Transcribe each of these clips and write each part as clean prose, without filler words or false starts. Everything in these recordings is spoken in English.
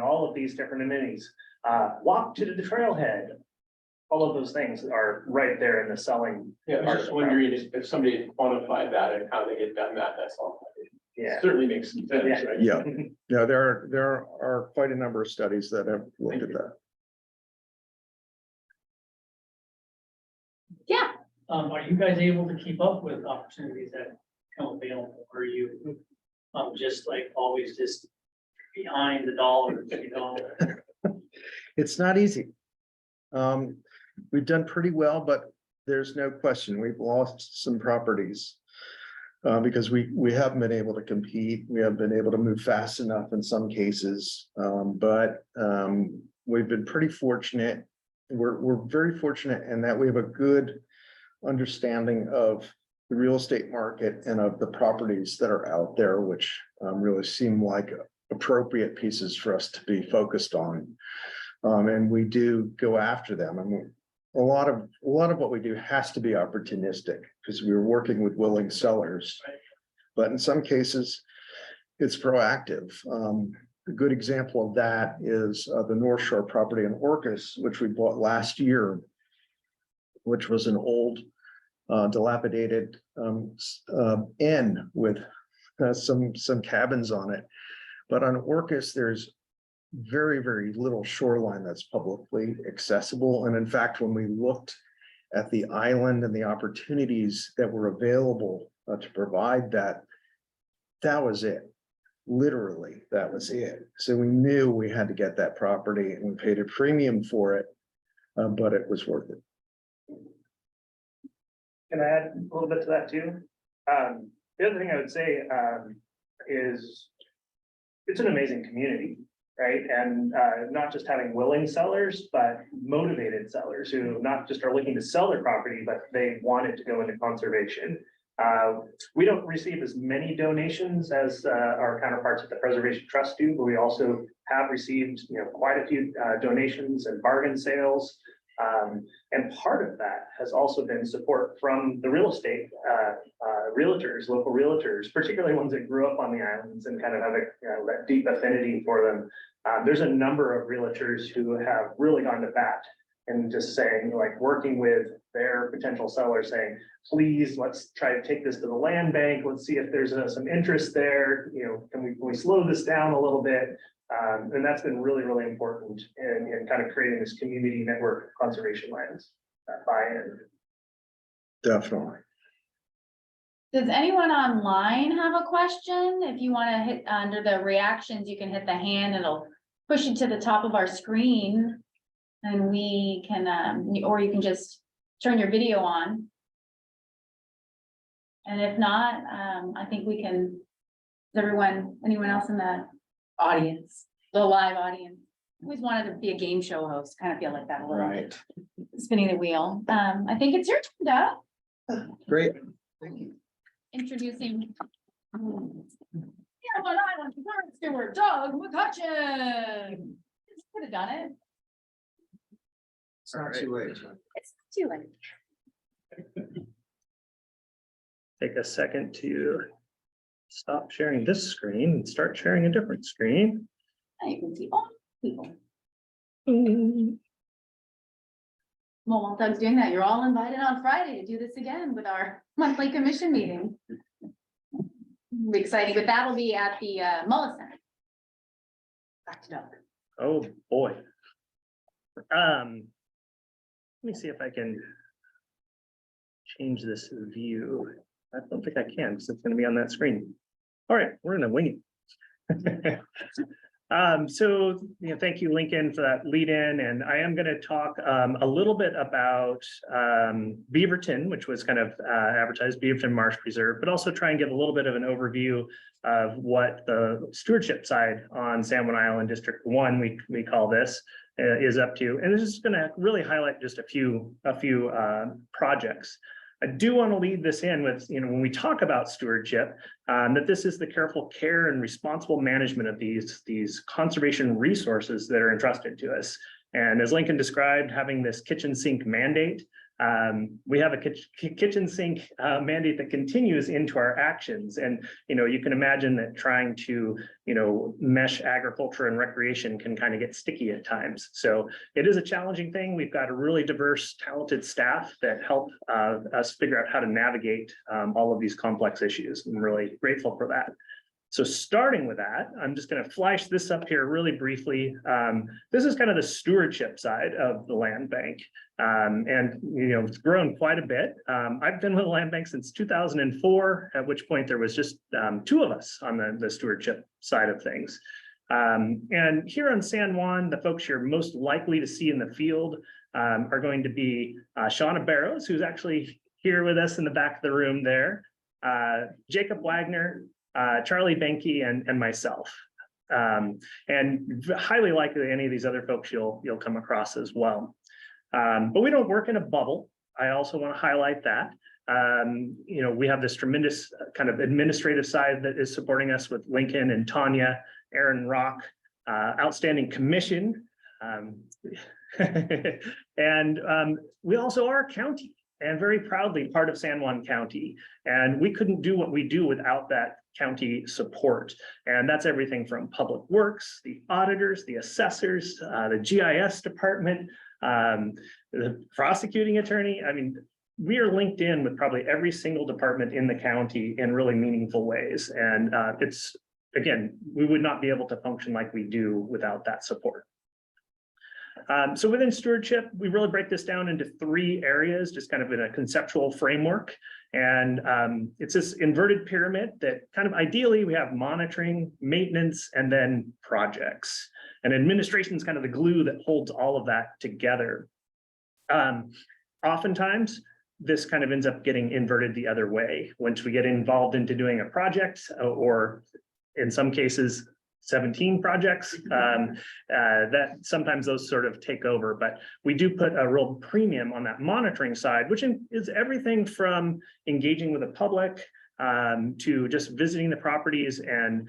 all of these different amenities. Walk to the trailhead. All of those things are right there in the selling. Yeah, I was just wondering if somebody had quantified that and how they get done that, that's all. Yeah. It certainly makes sense, right? Yeah. Yeah, there are quite a number of studies that have looked at that. Yeah, Are you guys able to keep up with opportunities that come available? Or are you just like always just behind the dollars, you know? It's not easy. We've done pretty well, but there's no question we've lost some properties. Because we haven't been able to compete. We haven't been able to move fast enough in some cases. But we've been pretty fortunate. We're very fortunate in that we have a good understanding of the real estate market and of the properties that are out there, which really seem like appropriate pieces for us to be focused on. And we do go after them. I mean, a lot of what we do has to be opportunistic because we're working with willing sellers, but in some cases it's proactive. A good example of that is the North Shore property in Orcas, which we bought last year, which was an old dilapidated inn with some cabins on it. But on Orcas, there's very little shoreline that's publicly accessible. And in fact, when we looked at the island and the opportunities that were available to provide that, that was it. Literally, that was it. So we knew we had to get that property and we paid a premium for it, but it was worth it. Can I add a little bit to that too? The other thing I would say is it's an amazing community. Right, and not just having willing sellers, but motivated sellers who not just are looking to sell their property, but they want it to go into conservation. We don't receive as many donations as our counterparts at the Preservation Trust do, but we also have received, quite a few donations and bargain sales. And part of that has also been support from the real estate realtors, local realtors, particularly ones that grew up on the islands and kind of have that deep affinity for them. There's a number of realtors who have really gone to bat and just saying, like, working with their potential sellers saying, please, let's try to take this to the land bank. Let's see if there's some interest there. Can we slow this down a little bit? And that's been really important in kind of creating this community network of conservation lands, that buy-in. Definitely. does anyone online have a question? If you want to hit under the reactions, you can hit the hand, it'll push it to the top of our screen. And we can, or you can just turn your video on. And if not, I think we can, anyone else in the audience, the live audience, always wanted to be a game show host, kind of feel like that a little bit, spinning the wheel. I think it's your turn, Doug. Great. Thank you. Introducing Juan Island Preserve Steward Doug McCutcheon. Could have done it. It's not too late. It's too late. Take a second to stop sharing this screen and start sharing a different screen. Now you can see all people. Well, while Doug's doing that, you're all invited on Friday to do this again with our monthly commission meeting. It'll be exciting, but that'll be at the Mullis Center. Back to Doug. Oh, boy. Let me see if I can change this view. I don't think I can because it's going to be on that screen. All right, we're going to wing it. So, thank you, Lincoln, for that lead in. And I am going to talk a little bit about Beaverton, which was kind of advertised, Beaverton Marsh Preserve, but also try and give a little bit of an overview of what the stewardship side on San Juan Island District 1, we call this, is up to. And this is going to really highlight just a few projects. I do want to lead this in with, when we talk about stewardship, that this is the careful care and responsible management of these conservation resources that are entrusted to us. And as Lincoln described, having this kitchen sink mandate We have a kitchen sink mandate that continues into our actions. And, you can imagine that trying to, mesh agriculture and recreation can kind of get sticky at times. So it is a challenging thing. We've got a really diverse, talented staff that help us figure out how to navigate all of these complex issues. I'm really grateful for that. So starting with that, I'm just going to flash this up here really briefly. This is kind of the stewardship side of the land bank. And, it's grown quite a bit. I've been with the land bank since 2004, at which point there was just 2 of us on the stewardship side of things. And here on San Juan, the folks you're most likely to see in the field are going to be Shauna Barrows, who's actually here with us in the back of the room there, Jacob Wagner, Charlie Benke, and myself. And highly likely any of these other folks you'll come across as well. But we don't work in a bubble. I also want to highlight that. We have this tremendous kind of administrative side that is supporting us with Lincoln and Tanya, Aaron Rock, outstanding commission. And we also are a county, and very proudly part of San Juan County. And we couldn't do what we do without that county support. And that's everything from public works, the auditors, the assessors, the GIS department, the prosecuting attorney. I mean, we are linked in with probably every single department in the county in really meaningful ways. And again, we would not be able to function like we do without that support. So within stewardship, we really break this down into 3 areas, just kind of in a conceptual framework. And it's this inverted pyramid that kind of ideally we have monitoring, maintenance, and then projects. And administration is kind of the glue that holds all of that together. Oftentimes, this kind of ends up getting inverted the other way. Once we get involved into doing a project, or in some cases, 17 projects, that sometimes those sort of take over, but we do put a real premium on that monitoring side, which is everything from engaging with the public to just visiting the properties and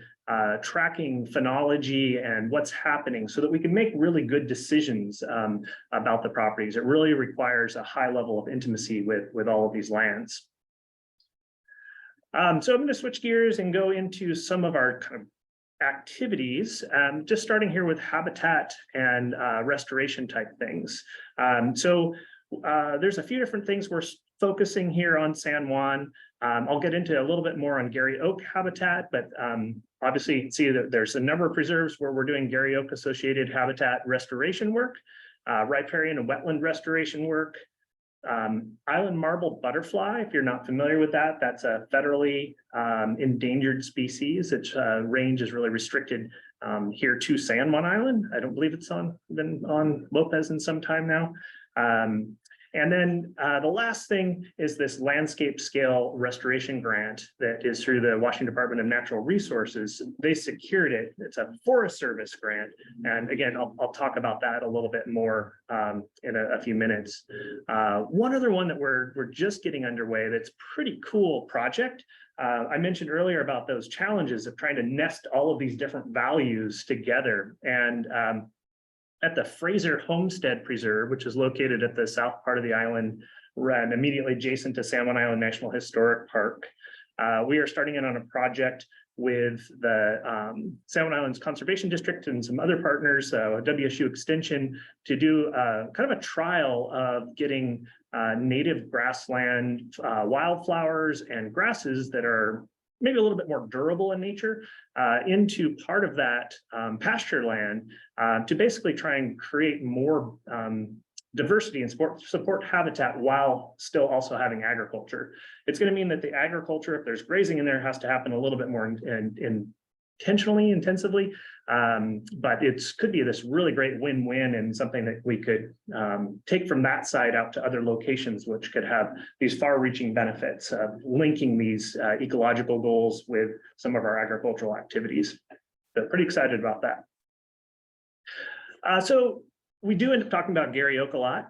tracking phenology and what's happening so that we can make really good decisions about the properties. It really requires a high level of intimacy with all of these lands. So I'm going to switch gears and go into some of our kind of activities, just starting here with habitat and restoration type things. So there's a few different things we're focusing here on San Juan. I'll get into a little bit more on Gary Oak habitat, but obviously you can see that there's a number of preserves where we're doing Gary Oak associated habitat restoration work, riparian and wetland restoration work. Island marble butterfly, if you're not familiar with that, that's a federally endangered species. Its range is really restricted here to San Juan Island. I don't believe it's been on Lopez in some time now. And then the last thing is this landscape scale restoration grant that is through the Washington Department of Natural Resources. They secured it. It's a Forest Service grant. And again, I'll talk about that a little bit more in a few minutes. One other one that we're just getting underway that's pretty cool project. I mentioned earlier about those challenges of trying to nest all of these different values together. And at the Fraser Homestead Preserve, which is located at the south part of the island and immediately adjacent to San Juan Island National Historic Park, we are starting in on a project with the San Juan Islands Conservation District and some other partners, WSU Extension, to do kind of a trial of getting native grassland wildflowers and grasses that are maybe a little bit more durable in nature into part of that pasture land to basically try and create more diversity and support habitat while still also having agriculture. It's going to mean that the agriculture, if there's grazing in there, has to happen a little bit more intensively, but it could be this really great win-win and something that we could take from that side out to other locations, which could have these far-reaching benefits of linking these ecological goals with some of our agricultural activities. So pretty excited about that. So we do end up talking about Gary Oak a lot.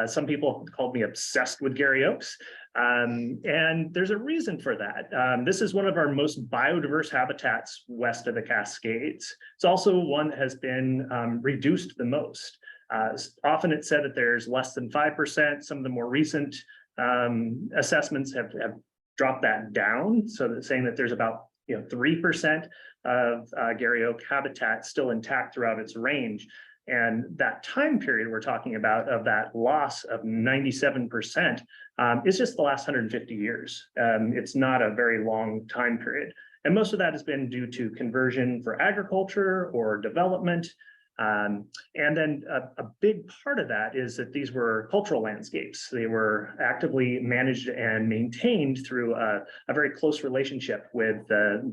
Some people have called me obsessed with Gary Oaks. And there's a reason for that. This is one of our most biodiverse habitats west of the Cascades. It's also one that has been reduced the most. Often it's said that there's less than 5%. Some of the more recent assessments have dropped that down. So that saying that there's about 3% of Gary Oak habitat still intact throughout its range. And that time period we're talking about of that loss of 97% is just the last 150 years. It's not a very long time period. And most of that has been due to conversion for agriculture or development. And then a big part of that is that these were cultural landscapes. They were actively managed and maintained through a very close relationship with the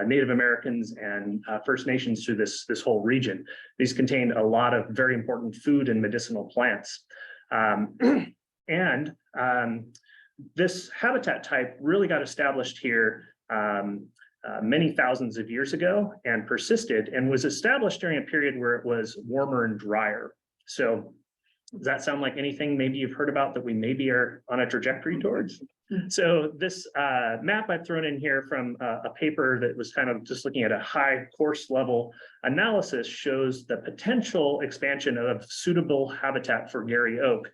Native Americans and First Nations through this whole region. These contained a lot of very important food and medicinal plants. This habitat type really got established here many thousands of years ago and persisted and was established during a period where it was warmer and drier. So does that sound like anything maybe you've heard about that we maybe are on a trajectory towards? So this map I've thrown in here from a paper that was kind of just looking at a high course level analysis shows the potential expansion of suitable habitat for Gary Oak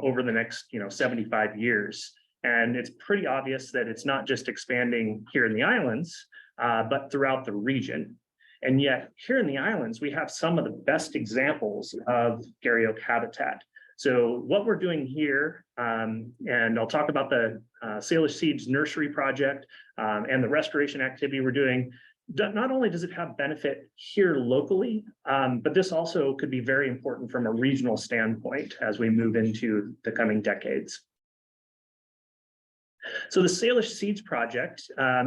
over the next 75 years. And it's pretty obvious that it's not just expanding here in the islands, but throughout the region. And yet here in the islands, we have some of the best examples of Gary Oak habitat. So what we're doing here, and I'll talk about the Salish Seeds Nursery Project and the restoration activity we're doing. Not only does it have benefit here locally, but this also could be very important from a regional standpoint as we move into the coming decades. So the Salish Seeds Project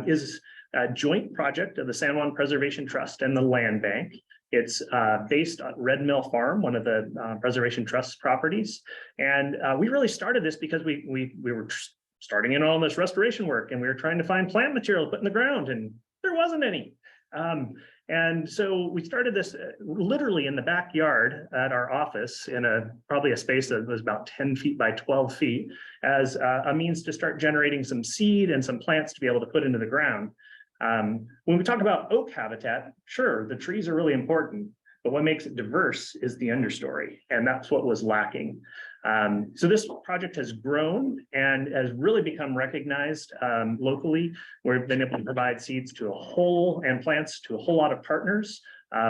is a joint project of the San Juan Preservation Trust and the Land Bank. It's based on Red Mill Farm, one of the Preservation Trust's properties. And we really started this because we were starting in all this restoration work and we were trying to find plant material to put in the ground and there wasn't any. And so we started this literally in the backyard at our office in probably a space that was about 10 feet by 12 feet as a means to start generating some seed and some plants to be able to put into the ground. When we talk about oak habitat, sure, the trees are really important, but what makes it diverse is the understory, and that's what was lacking. So this project has grown and has really become recognized locally. We've been able to provide seeds to and plants to a whole lot of partners.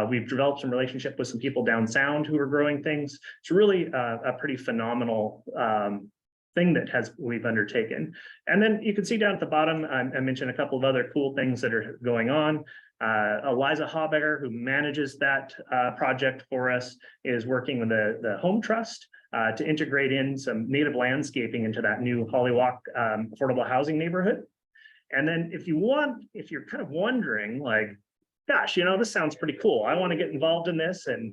We've developed some relationship with some people down Sound who are growing things. It's really a pretty phenomenal thing that we've undertaken. And then you can see down at the bottom, I mentioned a couple of other cool things that are going on. Eliza Habeger, who manages that project for us, is working with the Home Trust to integrate in some native landscaping into that new Hollywalk affordable housing neighborhood. And then if you're kind of wondering, like, gosh, this sounds pretty cool. I want to get involved in this. And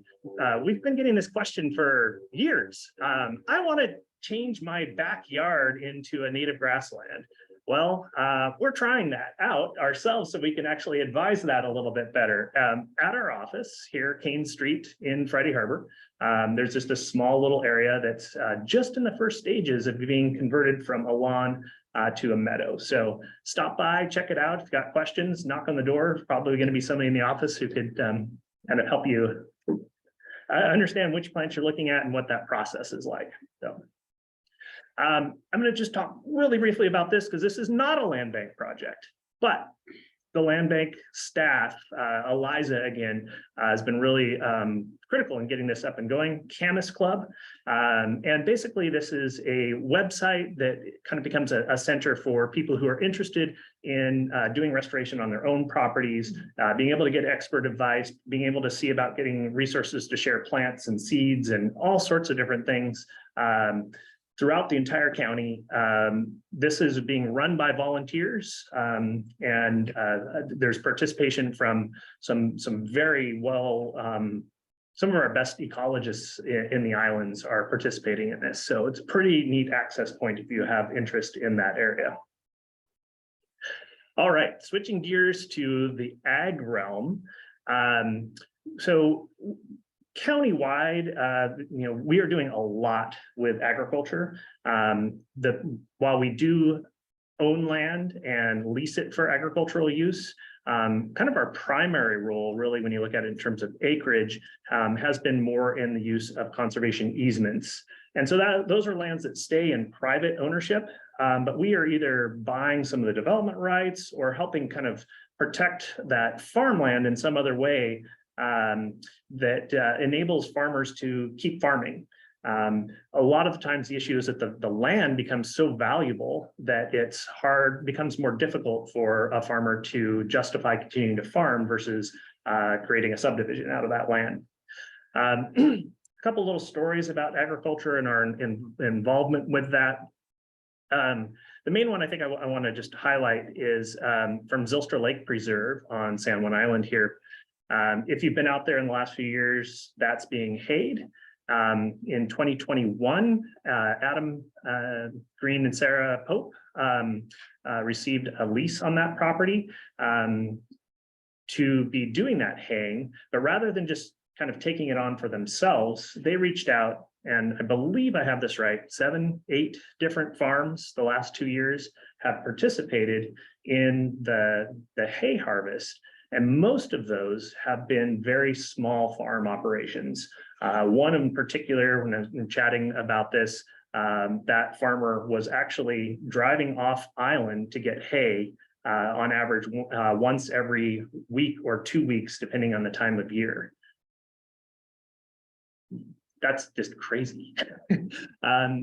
we've been getting this question for years. I want to change my backyard into a native grassland. Well, we're trying that out ourselves so we can actually advise that a little bit better. At our office here, Kane Street in Friday Harbor, there's just a small little area that's just in the first stages of being converted from a lawn to a meadow. So stop by, check it out. If you've got questions, knock on the door. Probably going to be somebody in the office who could kind of help you understand which plants you're looking at and what that process is like. So. I'm going to just talk really briefly about this because this is not a land bank project, but the land bank staff, Eliza again, has been really critical in getting this up and going. Camas Club, and basically this is a website that kind of becomes a center for people who are interested in doing restoration on their own properties, being able to get expert advice, being able to see about getting resources to share plants and seeds and all sorts of different things. Throughout the entire county. This is being run by volunteers, and there's participation from some very well, some of our best ecologists in the islands are participating in this. So it's a pretty neat access point if you have interest in that area. All right, switching gears to the ag realm. So countywide, we are doing a lot with agriculture. While we do own land and lease it for agricultural use, kind of our primary role, really, when you look at it in terms of acreage, has been more in the use of conservation easements. And so those are lands that stay in private ownership, but we are either buying some of the development rights or helping kind of protect that farmland in some other way that enables farmers to keep farming. A lot of the times the issue is that the land becomes so valuable that becomes more difficult for a farmer to justify continuing to farm versus creating a subdivision out of that land. A couple little stories about agriculture and our involvement with that. The main one I think I want to just highlight is from Zylstra Lake Preserve on San Juan Island here. If you've been out there in the last few years, that's being hayed. In 2021, Adam Green and Sarah Pope received a lease on that property to be doing that haying, but rather than just kind of taking it on for themselves, they reached out, and I believe I have this right, 7, 8 different farms the last 2 years have participated in the hay harvest. And most of those have been very small farm operations. One in particular, when I'm chatting about this, that farmer was actually driving off island to get hay on average once every week or 2 weeks, depending on the time of year. That's just crazy.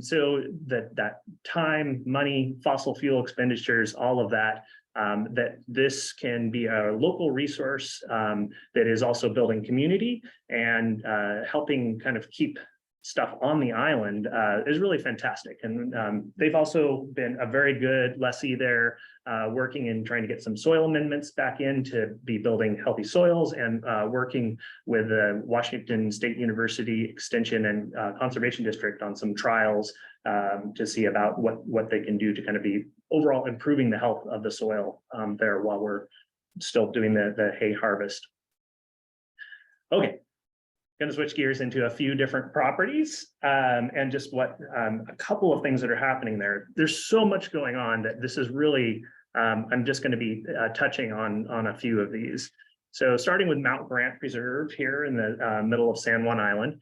So that time, money, fossil fuel expenditures, all of that, that this can be a local resource that is also building community and helping kind of keep stuff on the island is really fantastic. And they've also been a very good lessee there, working and trying to get some soil amendments back in to be building healthy soils, and working with the Washington State University Extension and Conservation District on some trials to see about what they can do to kind of be overall improving the health of the soil there while we're still doing the hay harvest. Okay. Going to switch gears into a few different properties and just a couple of things that are happening there. There's so much going on that this is really, I'm just going to be touching on a few of these. So starting with Mount Grant Preserve here in the middle of San Juan Island.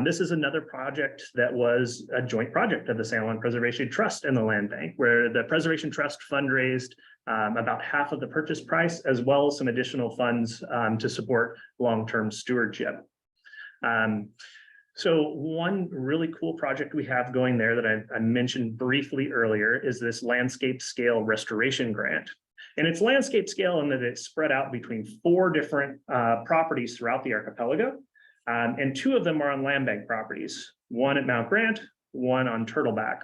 This is another project that was a joint project of the San Juan Preservation Trust and the Land Bank, where the Preservation Trust fundraised about half of the purchase price, as well as some additional funds to support long-term stewardship. So one really cool project we have going there that I mentioned briefly earlier is this landscape scale restoration grant. And it's landscape scale in that it's spread out between 4 different properties throughout the archipelago. And 2 of them are on land bank properties, one at Mount Grant, one on Turtleback.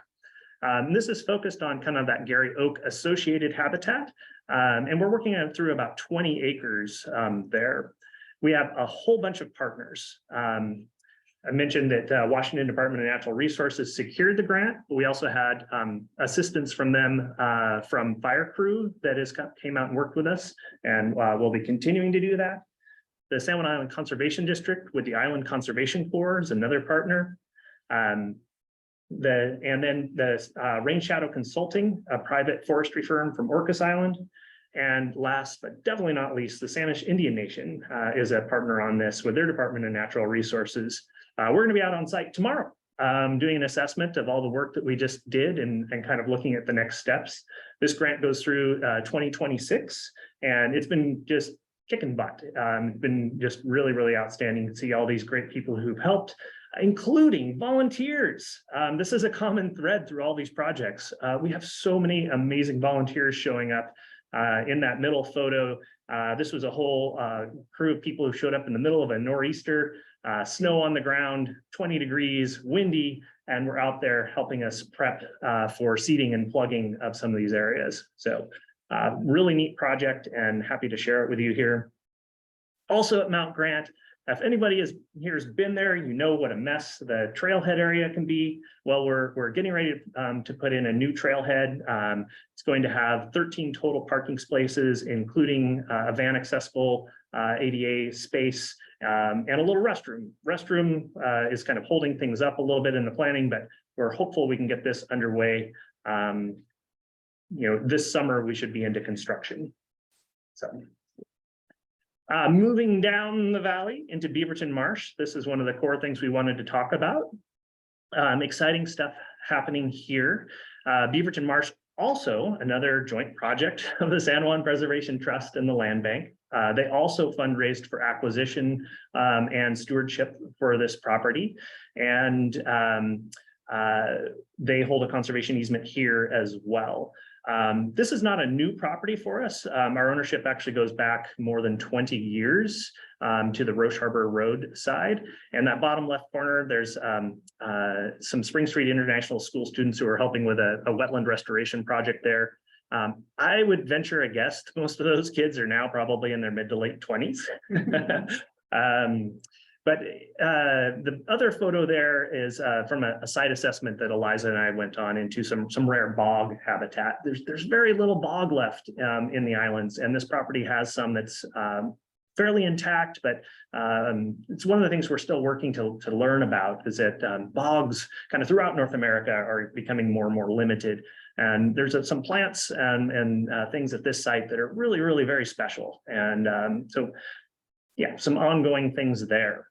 This is focused on kind of that Gary Oak associated habitat. And we're working on through about 20 acres there. We have a whole bunch of partners. I mentioned that Washington Department of Natural Resources secured the grant, but we also had assistance from them from Fire Crew that came out and worked with us, and we'll be continuing to do that. The San Juan Island Conservation District with the Island Conservation Corps is another partner. And then the Rain Shadow Consulting, a private forestry firm from Orcas Island. And last, but definitely not least, the Sanish Indian Nation is a partner on this with their Department of Natural Resources. We're going to be out on site tomorrow doing an assessment of all the work that we just did and kind of looking at the next steps. This grant goes through 2026, and it's been just kicking butt. It's been just really, really outstanding to see all these great people who've helped, including volunteers. This is a common thread through all these projects. We have so many amazing volunteers showing up. In that middle photo, this was a whole crew of people who showed up in the middle of a nor'easter, snow on the ground, 20 degrees, windy, and we're out there helping us prep for seeding and plugging of some of these areas. So really neat project, and happy to share it with you here. Also at Mount Grant, if anybody here has been there, you know what a mess the trailhead area can be. Well, we're getting ready to put in a new trailhead. It's going to have 13 total parking spaces, including a van accessible ADA space and a little restroom. Restroom is kind of holding things up a little bit in the planning, but we're hopeful we can get this underway. This summer we should be into construction. So Moving down the valley into Beaverton Marsh, this is one of the core things we wanted to talk about. Exciting stuff happening here. Beaverton Marsh, also another joint project of the San Juan Preservation Trust and the Land Bank. They also fundraised for acquisition and stewardship for this property. And they hold a conservation easement here as well. This is not a new property for us. Our ownership actually goes back more than 20 years to the Roche Harbor Road side. And that bottom left corner, there's some Spring Street International School students who are helping with a wetland restoration project there. I would venture a guess, most of those kids are now probably in their mid to late 20s. But the other photo there is from a site assessment that Eliza and I went on into some rare bog habitat. There's very little bog left in the islands, and this property has some that's fairly intact, but it's one of the things we're still working to learn about, is that bogs kind of throughout North America are becoming more and more limited. And there's some plants and things at this site that are really, really very special. And so, yeah, some ongoing things there.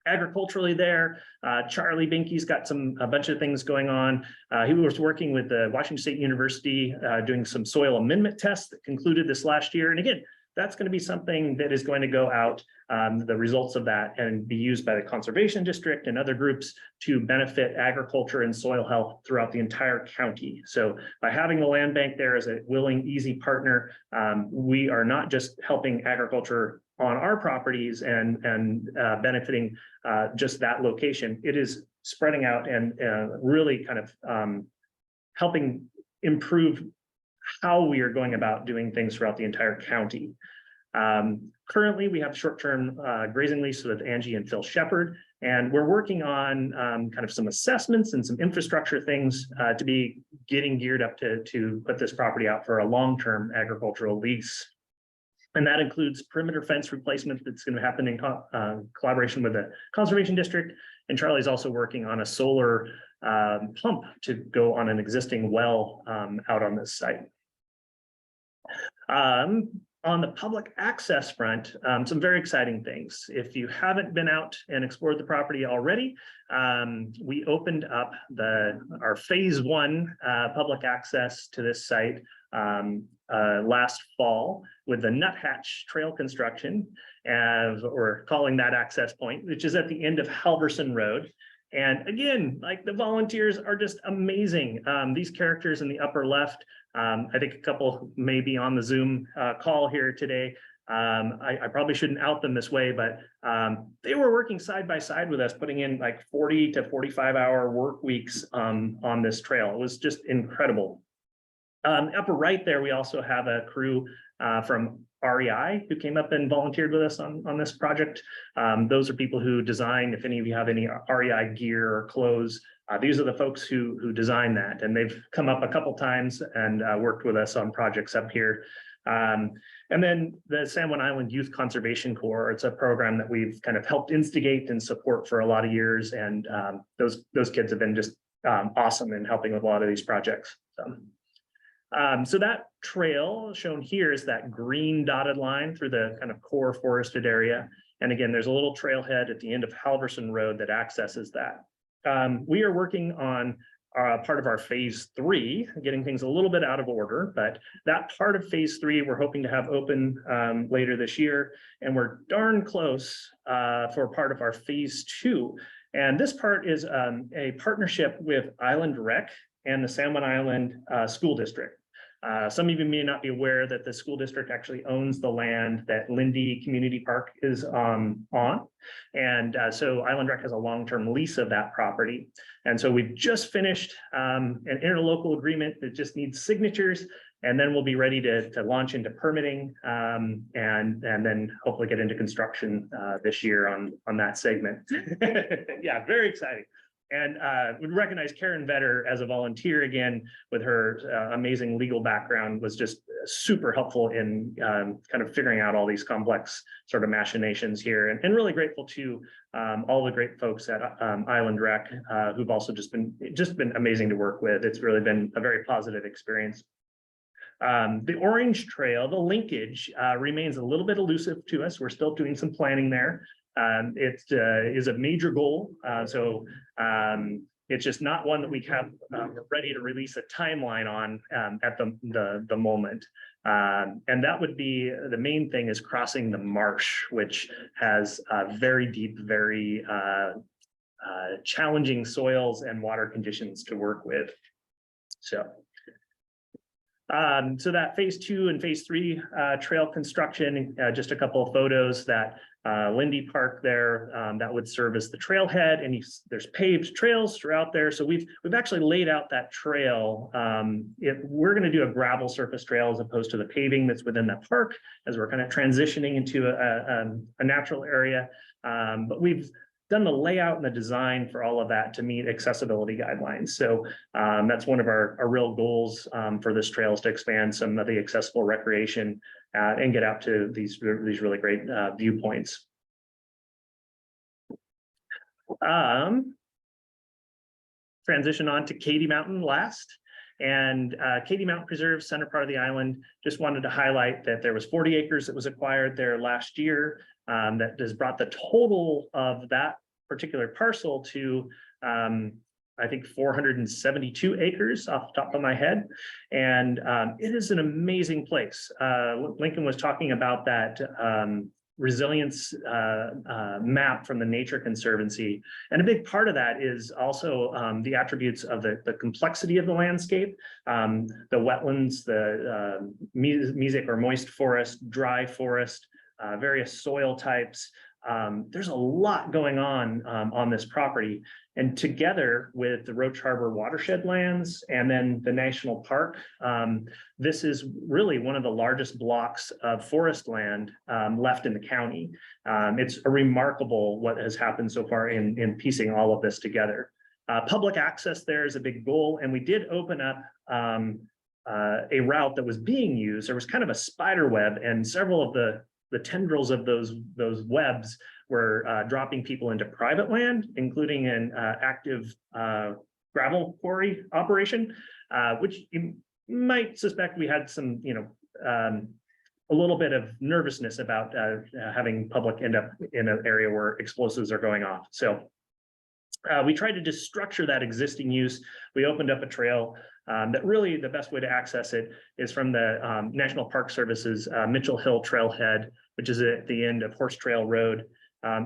Agriculturally there, Charlie Binky's got a bunch of things going on. He was working with the Washington State University doing some soil amendment tests that concluded this last year. And again, that's going to be something that is going to go out, the results of that, and be used by the Conservation District and other groups to benefit agriculture and soil health throughout the entire county. So by having the land bank there as a willing, easy partner, we are not just helping agriculture on our properties and benefiting just that location. It is spreading out and really kind of helping improve how we are going about doing things throughout the entire county. Currently, we have short-term grazing lease with Angie and Phil Shepard, and we're working on kind of some assessments and some infrastructure things to be getting geared up to put this property out for a long-term agricultural lease. And that includes perimeter fence replacement that's going to happen in collaboration with the Conservation District. And Charlie's also working on a solar pump to go on an existing well out on this site. On the public access front, some very exciting things. If you haven't been out and explored the property already, we opened up our phase 1 public access to this site last fall with the Nuthatch Trail construction, as we're calling that access point, which is at the end of Halverson Road. And again, like, the volunteers are just amazing. These characters in the upper left, I think a couple may be on the Zoom call here today. I probably shouldn't out them this way, but they were working side by side with us, putting in like 40 to 45-hour work weeks on this trail. It was just incredible. Upper right there, we also have a crew from REI who came up and volunteered with us on this project. Those are people who design, if any of you have any REI gear or clothes, these are the folks who design that, and they've come up a couple times and worked with us on projects up here. And then the San Juan Island Youth Conservation Corps, it's a program that we've kind of helped instigate and support for a lot of years, and those kids have been just awesome in helping with a lot of these projects. So that trail shown here is that green dotted line through the kind of core forested area. And again, there's a little trailhead at the end of Halverson Road that accesses that. We are working on part of our phase 3, getting things a little bit out of order, but that part of phase 3 we're hoping to have open later this year. And we're darn close for part of our phase 2. And this part is a partnership with Island Rec and the San Juan Island School District. Some of you may not be aware that the school district actually owns the land that Lindy Community Park is on. And so Island Rec has a long-term lease of that property. And so we've just finished an interlocal agreement that just needs signatures, and then we'll be ready to launch into permitting and then hopefully get into construction this year on that segment. Yeah, very exciting. And we recognize Karen Vetter as a volunteer again with her amazing legal background, was just super helpful in kind of figuring out all these complex sort of machinations here, and really grateful to all the great folks at Island Rec who've also just been amazing to work with. It's really been a very positive experience. The Orange Trail, the linkage remains a little bit elusive to us. We're still doing some planning there. It is a major goal. It's just not one that we have ready to release a timeline on at the moment. And that would be the main thing is crossing the marsh, which has very deep, very challenging soils and water conditions to work with. So that phase 2 and phase 3 trail construction, just a couple of photos that Lindy Park there, that would serve as the trailhead, and there's paved trails throughout there. So we've actually laid out that trail. We're going to do a gravel surface trail as opposed to the paving that's within that park, as we're kind of transitioning into a natural area. But we've done the layout and the design for all of that to meet accessibility guidelines. So that's one of our real goals for this trail is to expand some of the accessible recreation and get out to these really great viewpoints. Transition on to Katy Mountain last. And Katy Mountain Preserve, center part of the island, just wanted to highlight that there was 40 acres that was acquired there last year. That has brought the total of that particular parcel to I think 472 acres off the top of my head. And it is an amazing place. Lincoln was talking about that resilience map from the Nature Conservancy. And a big part of that is also the attributes of the complexity of the landscape, the wetlands, the mesic or moist forest, dry forest, various soil types. There's a lot going on this property, and together with the Roach Harbor watershed lands and then the national park, this is really one of the largest blocks of forest land left in the county. It's a remarkable what has happened so far in piecing all of this together. Public access there is a big goal, and we did open up a route that was being used. There was kind of a spider web, and several of the tendrils of those webs were dropping people into private land, including an active gravel quarry operation, which you might suspect we had some, a little bit of nervousness about having public end up in an area where explosives are going off. So we tried to just structure that existing use. We opened up a trail that really the best way to access it is from the National Park Service's Mitchell Hill Trailhead, which is at the end of Horse Trail Road.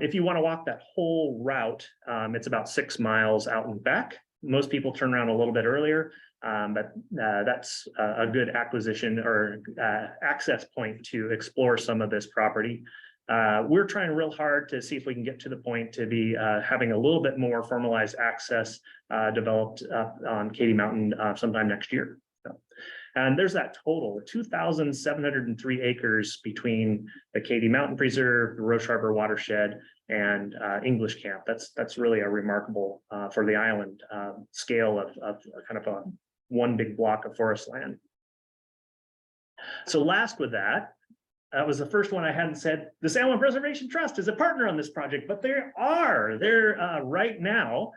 If you want to walk that whole route, it's about 6 miles out and back. Most people turn around a little bit earlier, but that's a good acquisition or access point to explore some of this property. We're trying real hard to see if we can get to the point to be having a little bit more formalized access developed on Katy Mountain sometime next year. So, and there's that total 2,703 acres between the Katy Mountain Preserve, the Roche Harbor watershed, and English Camp. That's really a remarkable for the island scale of kind of a one big block of forest land. So last with that, was the first one I hadn't said. The San Juan Preservation Trust is a partner on this project, but they're right now.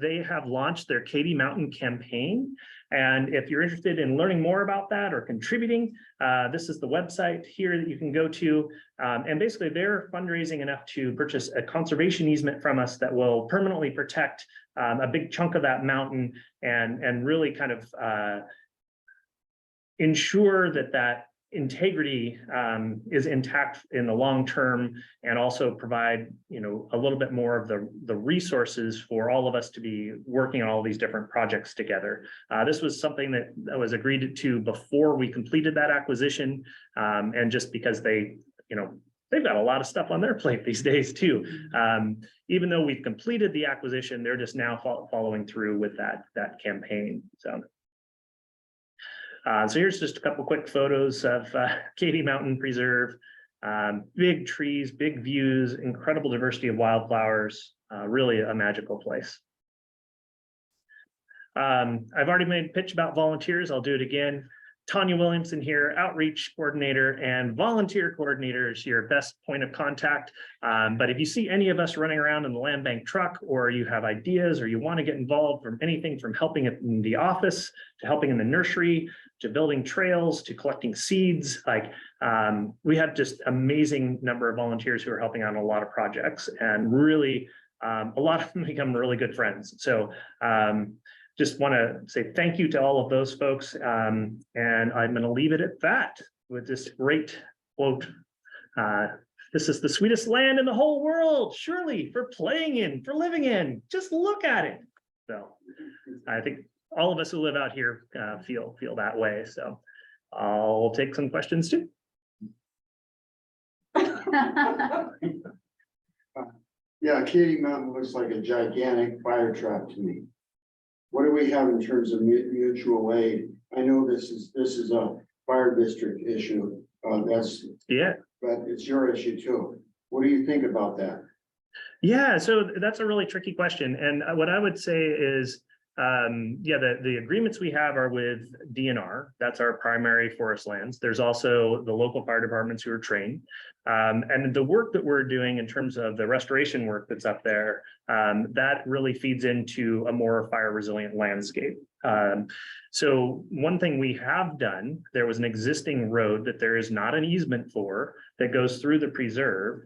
They have launched their Katy Mountain campaign. And if you're interested in learning more about that or contributing, this is the website here that you can go to. And basically they're fundraising enough to purchase a conservation easement from us that will permanently protect a big chunk of that mountain and really kind of ensure that integrity is intact in the long term, and also provide a little bit more of the resources for all of us to be working on all these different projects together. This was something that was agreed to before we completed that acquisition, and just because they've got a lot of stuff on their plate these days too. Even though we've completed the acquisition, they're just now following through with that campaign. So here's just a couple quick photos of Katy Mountain Preserve. Big trees, big views, incredible diversity of wildflowers, really a magical place. I've already made a pitch about volunteers. I'll do it again. Tanya Williamson here, outreach coordinator and volunteer coordinator is your best point of contact. But if you see any of us running around in the land bank truck, or you have ideas, or you want to get involved from anything from helping in the office to helping in the nursery, to building trails, to collecting seeds, we have just amazing number of volunteers who are helping on a lot of projects, and really a lot of them become really good friends. So just want to say thank you to all of those folks. And I'm going to leave it at that with this great quote. This is the sweetest land in the whole world, surely, for playing in, for living in. Just look at it. So I think all of us who live out here feel that way. So I'll take some questions too. Yeah, Katy Mountain looks like a gigantic fire trap to me. What do we have in terms of mutual aid? I know this is a fire district issue. Yeah. But it's your issue too. What do you think about that? Yeah, so that's a really tricky question. And what I would say is, the agreements we have are with DNR. That's our primary forest lands. There's also the local fire departments who are trained. And the work that we're doing in terms of the restoration work that's up there, that really feeds into a more fire resilient landscape. So one thing we have done, there was an existing road that there is not an easement for that goes through the preserve.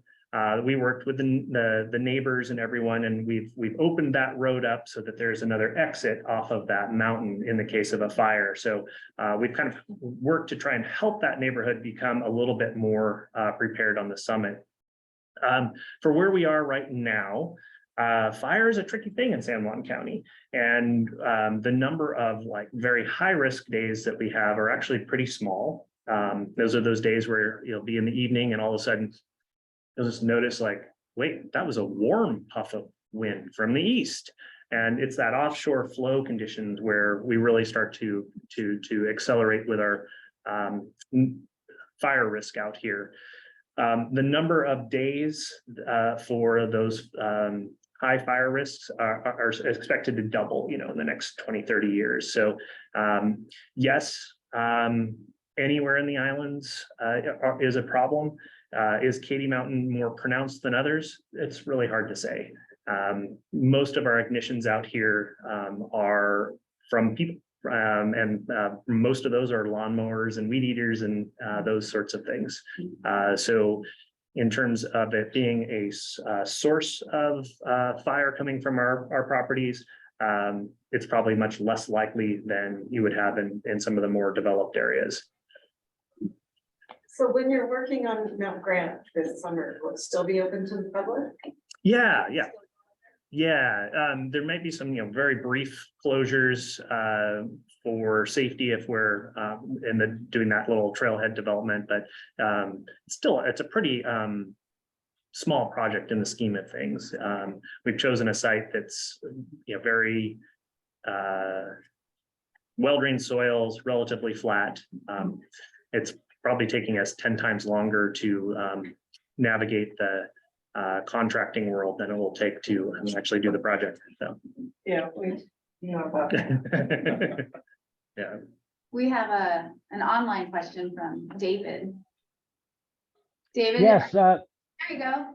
We worked with the neighbors and everyone, and we've opened that road up so that there's another exit off of that mountain in the case of a fire. So we've kind of worked to try and help that neighborhood become a little bit more prepared on the summit. For where we are right now, fire is a tricky thing in San Juan County, and the number of very high risk days that we have are actually pretty small. Those are those days where you'll be in the evening and all of a sudden you'll just notice wait, that was a warm puff of wind from the east. And it's that offshore flow conditions where we really start to accelerate with our fire risk out here. The number of days for those high fire risks are expected to double, in the next 20, 30 years. So yes, anywhere in the islands is a problem. Is Katy Mountain more pronounced than others? It's really hard to say. Most of our ignitions out here are from people, and most of those are lawnmowers and weed eaters and those sorts of things. So in terms of it being a source of fire coming from our properties, it's probably much less likely than you would have in some of the more developed areas. So when you're working on Mount Grant this summer, will it still be open to the public? Yeah. There might be some, very brief closures for safety if we're doing that little trailhead development, but still, it's a pretty small project in the scheme of things. We've chosen a site that's, very well-drained soils, relatively flat. It's probably taking us 10 times longer to navigate the contracting world than it will take to actually do the project. So Yeah, we know about that. yeah. We have an online question from David. David? Yes, There you go.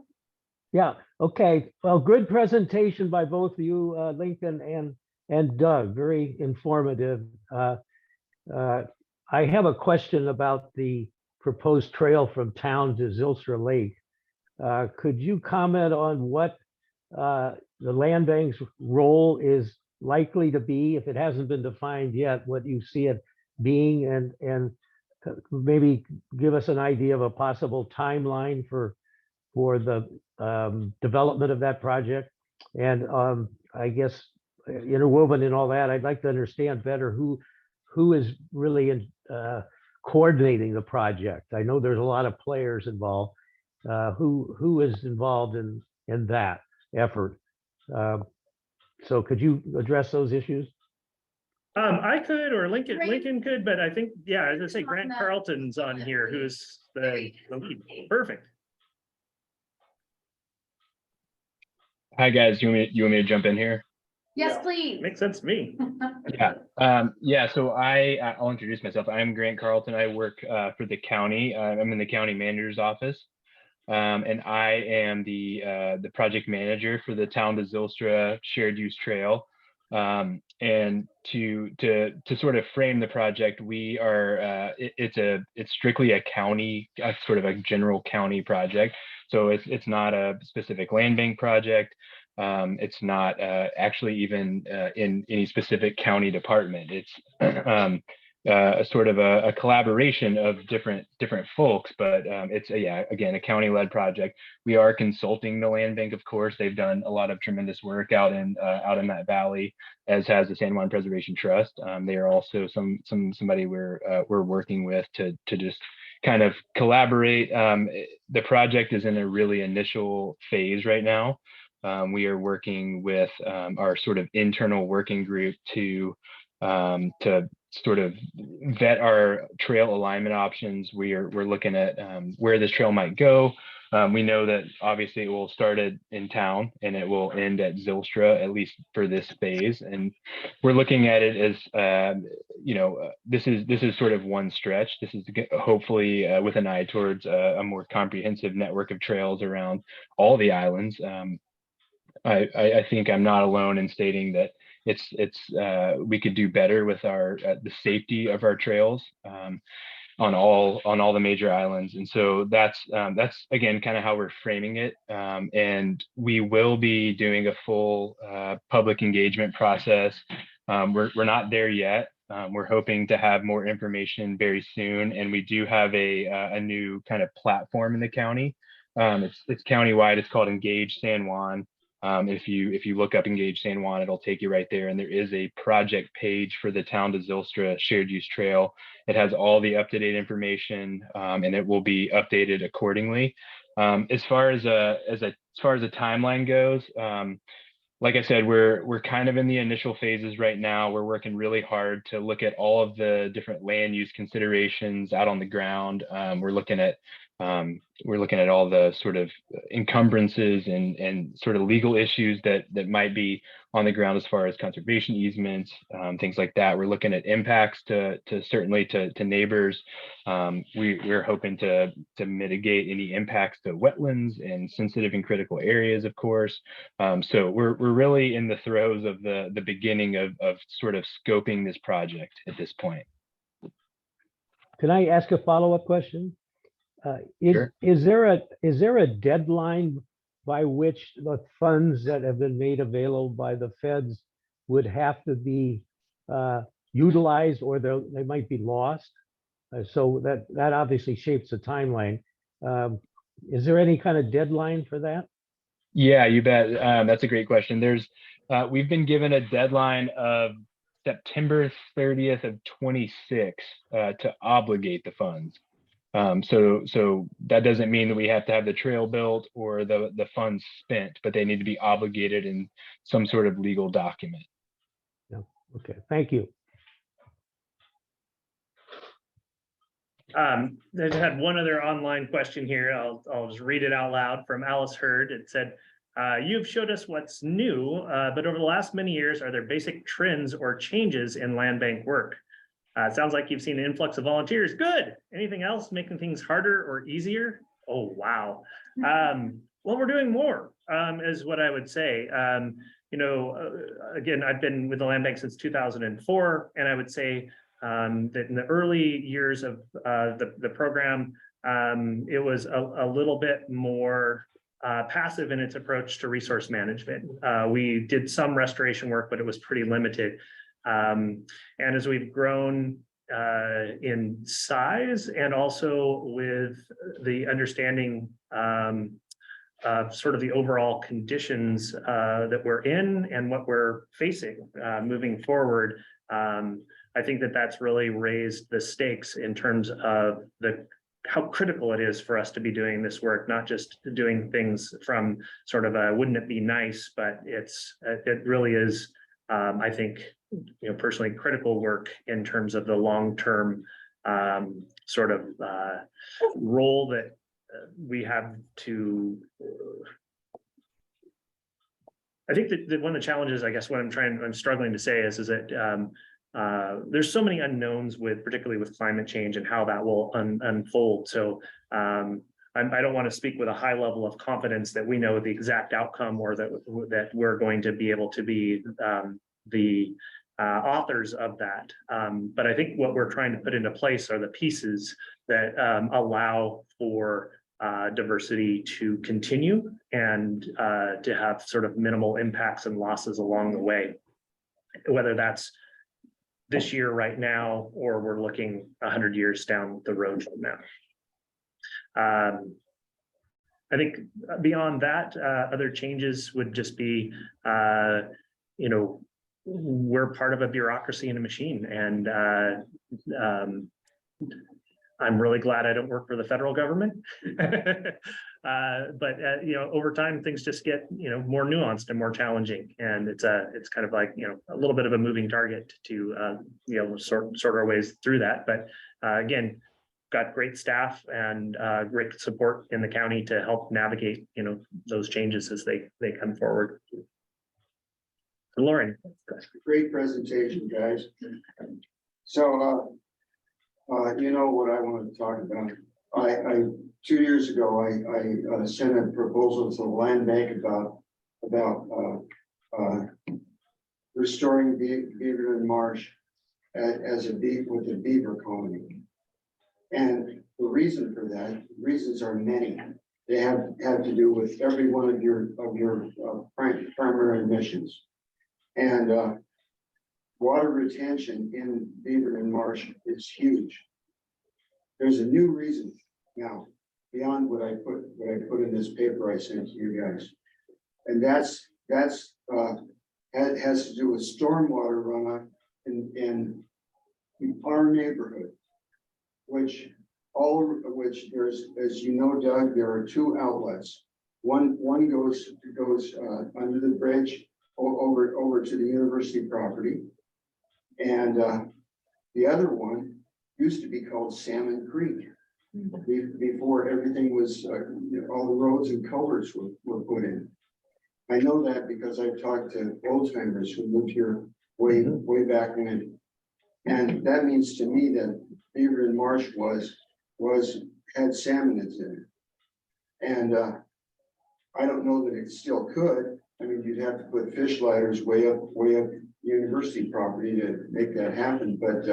yeah, okay. Well, good presentation by both of you, Lincoln and Doug, very informative. I have a question about the proposed trail from town to Zilstra Lake. Could you comment on what the land bank's role is likely to be, if it hasn't been defined yet, what you see it being, and maybe give us an idea of a possible timeline for the development of that project? And I guess interwoven in all that, I'd like to understand better who is really coordinating the project. I know there's a lot of players involved. Who is involved in that effort? So could you address those issues? I could, or Lincoln Great. could, but I think, as I say, Grant Carlton's on here, who's the lead. Perfect. Hi, guys. You want me to jump in here? Yes, Yeah. please. Makes sense to me. Yeah, so I'll introduce myself. I'm Grant Carlton. I work for the county. I'm in the county manager's office. And I am the project manager for the Town to Zylstra Shared Use Trail. And to sort of frame the project, we are it's strictly a county, sort of a general county project. So it's not a specific land bank project. It's not actually even in any specific county department. It's a sort of a collaboration of different folks, but it's again, a county-led project. We are consulting the land bank, of course. They've done a lot of tremendous work out in that valley, as has the San Juan Preservation Trust. They are also somebody we're working with to just kind of collaborate. The project is in a really initial phase right now. We are working with our sort of internal working group to sort of vet our trail alignment options. We're looking at where this trail might go. We know that obviously it will start in town and it will end at Zylstra, at least for this phase. And we're looking at it as, this is sort of one stretch. This is hopefully with an eye towards a more comprehensive network of trails around all the islands. I think I'm not alone in stating that we could do better with the safety of our trails on all the major islands. And so that's again kind of how we're framing it. And we will be doing a full public engagement process. We're not there yet. We're hoping to have more information very soon, and we do have a new kind of platform in the county. It's countywide. It's called Engage San Juan. If you look up Engage San Juan, it'll take you right there. And there is a project page for the Town to Zylstra Shared Use Trail. It has all the up-to-date information, and it will be updated accordingly. As far as a timeline goes, like I said, we're kind of in the initial phases right now. We're working really hard to look at all of the different land use considerations out on the ground. We're looking at all the sort of encumbrances and sort of legal issues that might be on the ground as far as conservation easements, things like that. We're looking at impacts to certainly to neighbors. We're hoping to mitigate any impacts to wetlands and sensitive and critical areas, of course. So we're really in the throes of the beginning of sort of scoping this project at this point. Can I ask a follow-up question? Sure. Is there a deadline by which the funds that have been made available by the feds would have to be utilized, or they might be lost? So that obviously shapes the timeline. Is there any kind of deadline for that? Yeah, you bet. That's a great question. We've been given a deadline of September 30th of 26 to obligate the funds. So that doesn't mean that we have to have the trail built or the funds spent, but they need to be obligated in some sort of legal document. Yeah. Okay, thank you. I had one other online question here. I'll just read it out loud from Alice Hurd. It said, you've showed us what's new, but over the last many years, are there basic trends or changes in land bank work? It sounds like you've seen an influx of volunteers. Good. Anything else making things harder or easier? Oh, wow. Well, we're doing more, is what I would say. Again, I've been with the land bank since 2004, and I would say that in the early years of the program, it was a little bit more passive in its approach to resource management. We did some restoration work, but it was pretty limited. And as we've grown in size and also with the understanding of sort of the overall conditions that we're in and what we're facing moving forward, I think that's really raised the stakes in terms of how critical it is for us to be doing this work, not just doing things from sort of a wouldn't it be nice, but it really is, I think, personally critical work in terms of the long-term sort of role that we have to, I think that one of the challenges, I guess, what I'm struggling to say is that there's so many unknowns with, particularly with climate change and how that will unfold. So I don't want to speak with a high level of confidence that we know the exact outcome or that we're going to be able to be the authors of that. But I think what we're trying to put into place are the pieces that allow for diversity to continue and to have sort of minimal impacts and losses along the way, whether that's this year right now, or we're looking 100 years down the road from now. I think beyond that, other changes would just be, you know, we're part of a bureaucracy and a machine, and I'm really glad I don't work for the federal government. But you know, over time, things just get, you know, more nuanced and more challenging, and it's kind of like, you know, a little bit of a moving target to you know, sort our ways through that. But again, got great staff and great support in the county to help navigate, you know, those changes as they come forward. Lauren. Great presentation, guys. So, you know what I wanted to talk about. I 2 years ago, I sent a proposal to the land bank about restoring Beaverton Marsh as a beaver colony. And the reason for that, reasons are many. They have to do with every one of your primary emissions. And water retention in Beaverton Marsh is huge. There's a new reason now beyond what I put in this paper I sent to you guys, and that's has to do with stormwater runoff in our neighborhood, which there's, as you know, Doug, there are two outlets. One goes under the bridge over to the university property, and the other one used to be called Salmon Creek before everything was all the roads and culverts were put in. I know that because I've talked to old timers who lived here way back when, and that means to me that Beaverton Marsh had salmonids in it, and I don't know that it still could. I mean, you'd have to put fish ladders way up university property to make that happen, but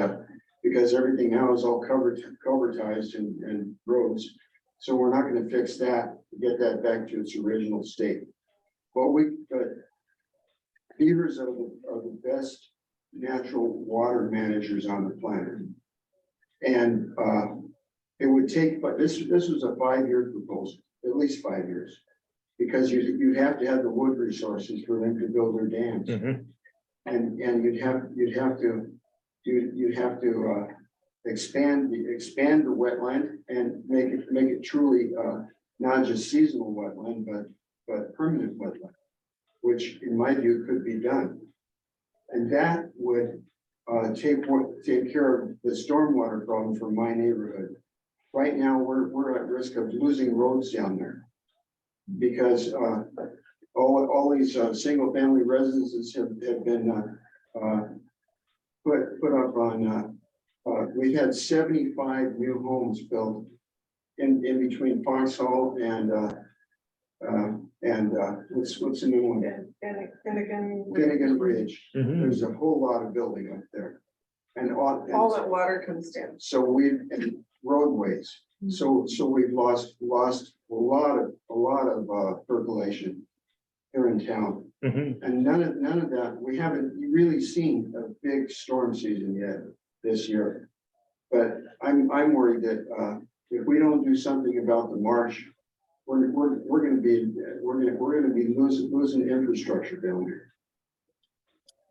because everything now is all culvertized and roads, so we're not going to fix that to get that back to its original state. But beavers are the best natural water managers on the planet, and it would take, but this was a 5-year proposal, at least 5 years, because you'd have to have the wood resources for them to build their dams, and you'd have to expand the wetland and make it truly not just seasonal wetland, but permanent wetland, which in my view could be done, and that would take care of the stormwater problem for my neighborhood. Right now, we're at risk of losing roads down there because all these single family residences have been put up on. We've had 75 new homes built in between Foxhall and what's the new one? Finnegan Ridge. There's a whole lot of building up there, and All that water comes down. so and roadways. So we've lost a lot of percolation here in town, and none of that. We haven't really seen a big storm season yet this year, but I'm worried that if we don't do something about the marsh, we're going to be losing infrastructure down there.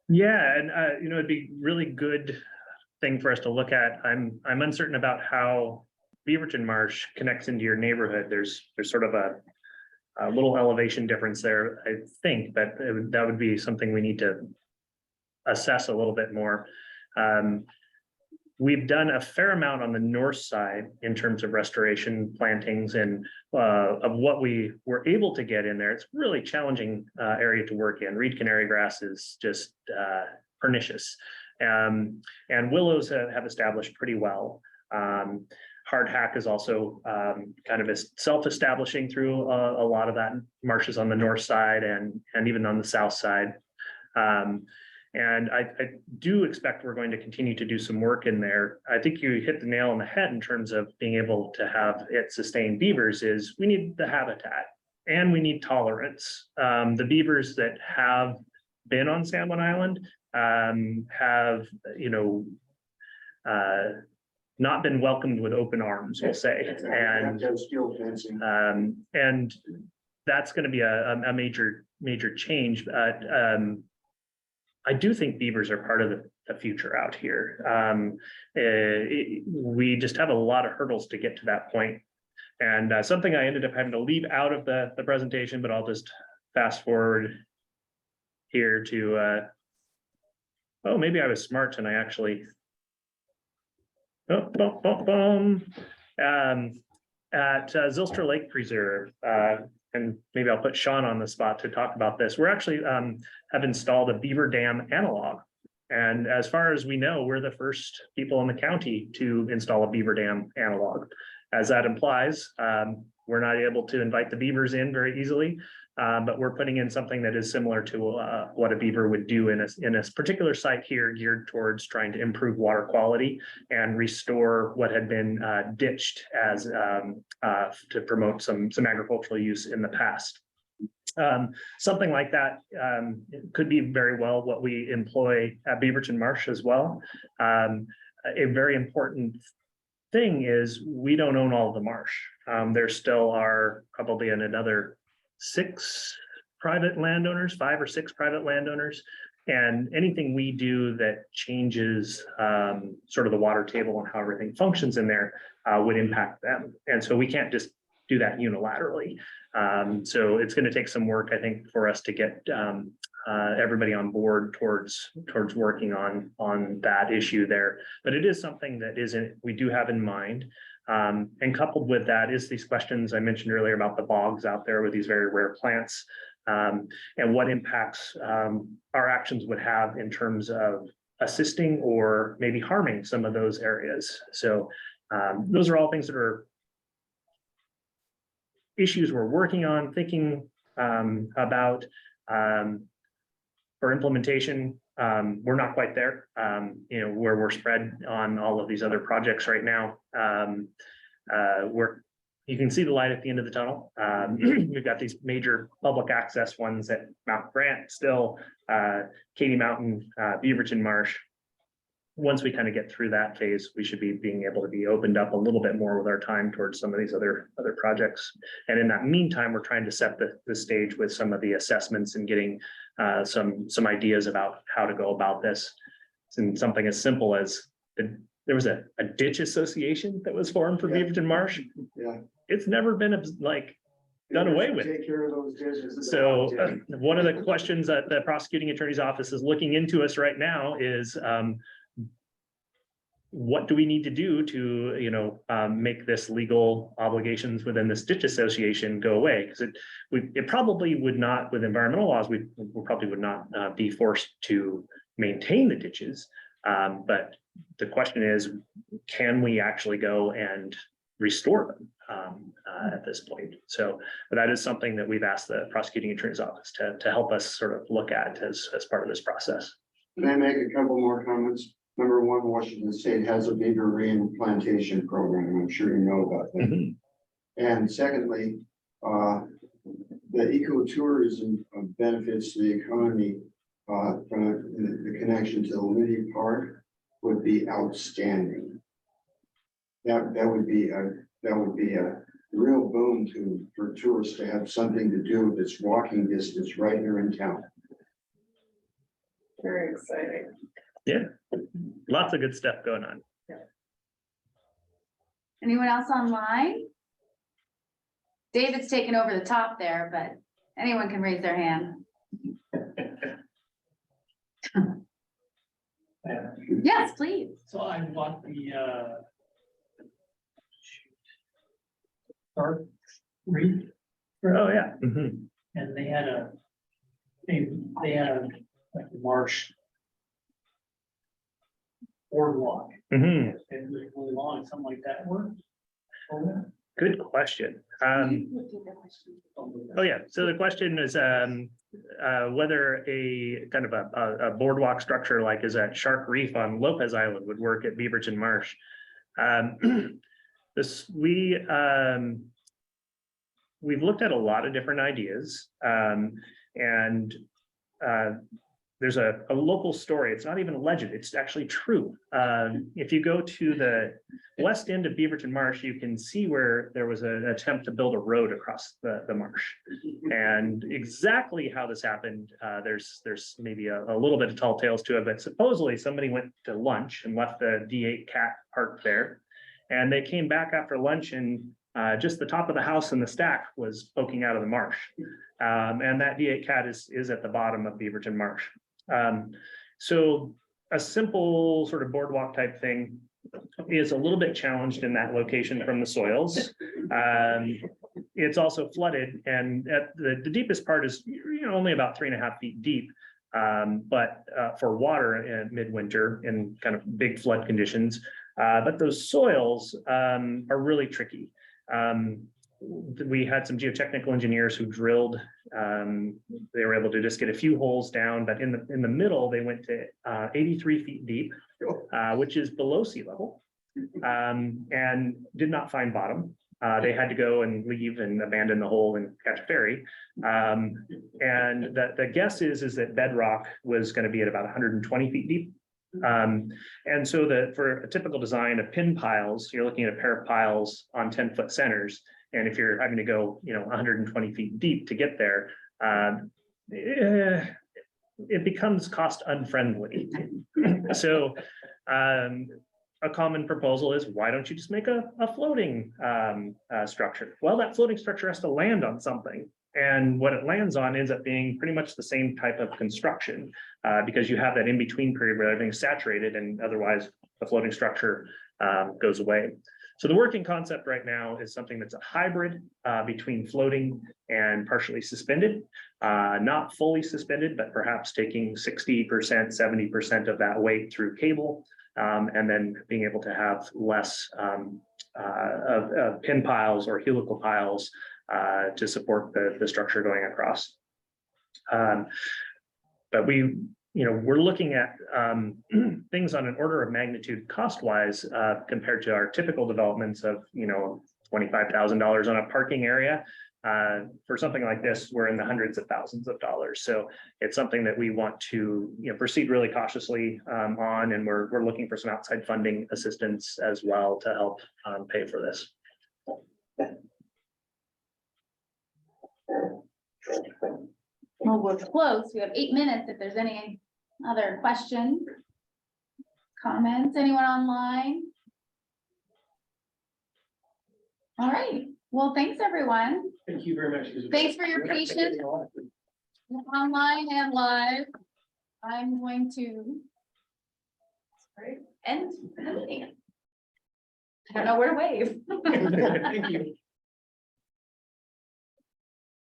Yeah, and you know, it'd be really good thing for us to look at. I'm uncertain about how Beaverton Marsh connects into your neighborhood. There's sort of a little elevation difference there, I think, but that would be something we need to assess a little bit more. we've done a fair amount on the north side in terms of restoration plantings and of what we were able to get in there. It's really challenging area to work in. Reed canary grass is just pernicious. And willows have established pretty well. Hardhack is also kind of self-establishing through a lot of that marshes on the north side and even on the south side. And I do expect we're going to continue to do some work in there. I think you hit the nail on the head in terms of being able to have it sustain beavers is we need the habitat and we need tolerance. The beavers that have been on San Juan Island have, not been welcomed with open arms, we'll say. And steel fencing. and that's going to be a major change. But I do think beavers are part of the future out here. We just have a lot of hurdles to get to that point. And something I ended up having to leave out of the presentation, but I'll just fast forward here to, oh, maybe I was smart and I actually, at Zylstra Lake Preserve, and maybe I'll put Sean on the spot to talk about this. We're actually have installed a beaver dam analog. And as far as we know, we're the first people in the county to install a beaver dam analog. As that implies, we're not able to invite the beavers in very easily, but we're putting in something that is similar to what a beaver would do in a particular site here geared towards trying to improve water quality and restore what had been ditched as to promote some agricultural use in the past. Something like that could be very well what we employ at Beaverton Marsh as well. A very important thing is we don't own all of the marsh. There still are probably another 6 private landowners, 5 or 6 private landowners. And anything we do that changes sort of the water table and how everything functions in there would impact them. And so we can't just do that unilaterally. So it's going to take some work, I think, for us to get everybody on board towards working on that issue there. But it is something that we do have in mind. And coupled with that is these questions I mentioned earlier about the bogs out there with these very rare plants, and what impacts our actions would have in terms of assisting or maybe harming some of those areas. So those are all things that are issues we're working on, thinking about for implementation. We're not quite there, where we're spread on all of these other projects right now. You can see the light at the end of the tunnel. We've got these major public access ones at Mount Grant still, Katy Mountain, Beaverton Marsh. Once we kind of get through that phase, we should be being able to be opened up a little bit more with our time towards some of these other projects. And in that meantime, we're trying to set the stage with some of the assessments and getting some ideas about how to go about this. And something as simple as there was a ditch association that was formed for Beaverton Marsh. Yeah. It's never been done away with. Take care of those dishes. So one of the questions that the prosecuting attorney's office is looking into us right now is what do we need to do to, make this legal obligations within this ditch association go away? Because it probably would not, with environmental laws, we probably would not be forced to maintain the ditches. But the question is, can we actually go and restore them at this point? So that is something that we've asked the prosecuting attorney's office to help us sort of look at as part of this process. Can I make a couple more comments? Number one, Washington State has a beaver reimplantation program. I'm sure you know about that. Mhm. And secondly, the ecotourism benefits to the economy from the connection to the Lindy Park would be outstanding. That would be a real boon for tourists to have something to do that's walking distance right here in town. Very exciting. Yeah, lots of good stuff going on. Anyone else online? David's taken over the top there, but anyone can raise their hand. Yes, please. So I bought the, dark reef, Oh, yeah. and they had like a marsh boardwalk. Mhm. It was really long, something like that work. Good question. Oh, yeah. So the question is whether a kind of a boardwalk structure like is at Shark Reef on Lopez Island would work at Beaverton Marsh. We've looked at a lot of different ideas, and there's a local story. It's not even a legend. It's actually true. If you go to the west end of Beaverton Marsh, you can see where there was an attempt to build a road across the marsh. And exactly how this happened, there's maybe a little bit of tall tales to it, but supposedly somebody went to lunch and left the D8 cat parked there. And they came back after lunch and just the top of the house and the stack was poking out of the marsh. And that D8 cat is at the bottom of Beaverton Marsh. So a simple sort of boardwalk type thing is a little bit challenged in that location from the soils. It's also flooded, and at the deepest part is only about 3.5 feet deep. But for water in midwinter in kind of big flood conditions, but those soils are really tricky. We had some geotechnical engineers who drilled. They were able to just get a few holes down, but in the middle, they went to 83 feet deep, which is below sea level, and did not find bottom. They had to go and leave and abandon the hole and catch a ferry. And the guess is that bedrock was going to be at about 120 feet deep. And so for a typical design of pin piles, you're looking at a pair of piles on 10-foot centers. And if you're having to go, 120 feet deep to get there, it becomes cost unfriendly. So a common proposal is, why don't you just make a floating structure? Well, that floating structure has to land on something. And what it lands on ends up being pretty much the same type of construction because you have that in-between period where everything's saturated and otherwise the floating structure goes away. So the working concept right now is something that's a hybrid between floating and partially suspended, not fully suspended, but perhaps taking 60%, 70% of that weight through cable, and then being able to have less of pin piles or helical piles to support the structure going across. But we're looking at things on an order of magnitude cost-wise compared to our typical developments of $25,000 on a parking area. For something like this, we're in the hundreds of thousands of dollars. So it's something that we want to proceed really cautiously on, and we're looking for some outside funding assistance as well to help pay for this. Well, we're close. We have 8 minutes. If there's any other questions, comments, anyone online? All right. Well, thanks, everyone. Thank you very much. Thanks for your patience. Online and live. I'm going to end the meeting. I don't know where to wave. Thank you.